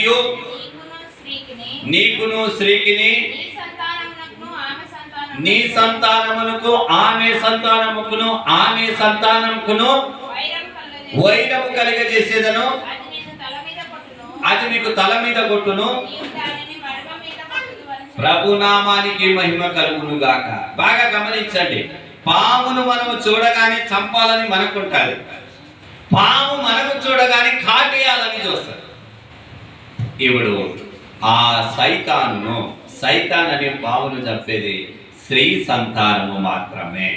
అగ్నియు నీకును స్త్రీకిని నీ సంతానమునకు ఆమె సంతానముకును ఆమె సంతానముకును వైరము కలిగజేసేదను. అది మీకు తల మీద కొట్టును. ప్రభునామానికి మహిమ కలుగును గాక. బాగా గమనించండి, పామును మనము చూడగానే చంపాలని మనకుంటారు, పాము మనము చూడగానే కాటేయాలని చూస్తారు. ఇప్పుడు ఆ సైతాన్ అనే పామును చంపేది స్త్రీ సంతానము మాత్రమే,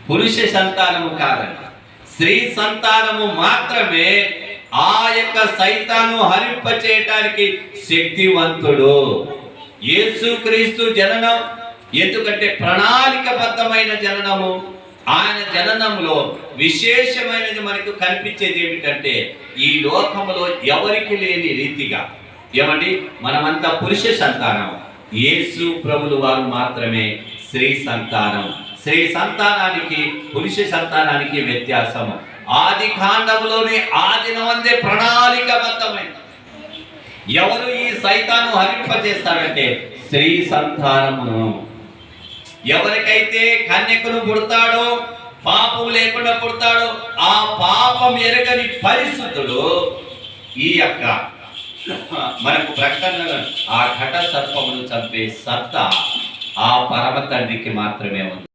పురుష సంతానము కాదండి. స్త్రీ సంతానము మాత్రమే ఆ యొక్క సైతాను హరింప చేయటానికి శక్తివంతుడు. యేసుక్రీస్తు జననం ఎందుకంటే ప్రణాళికబద్ధమైన జననము. ఆయన జననంలో విశేషమైనది మనకు కనిపించేది ఏమిటంటే, ఈ లోకములో ఎవరికి లేని రీతిగా ఏమండి మనమంతా పురుష సంతానం, యేసు ప్రభులు వారు మాత్రమే స్త్రీ సంతానం. స్త్రీ సంతానానికి పురుష సంతానానికి వ్యత్యాసము ఆది కాండములోని ఆదినమందే ప్రణాళికబద్ధమైన. ఎవరు ఈ సైతాను హరింపజేస్తారంటే స్త్రీ సంతానమును. ఎవరికైతే కన్యకను పుడతాడో, పాపం లేకుండా పుడతాడో, ఆ పాపం ఎరగని పరిశుద్ధుడు ఈ యొక్క మనకు ప్రకటనలో ఆ ఘట సర్పమును చంపే సత్తా ఆ పరమ తండ్రికి మాత్రమే ఉంది.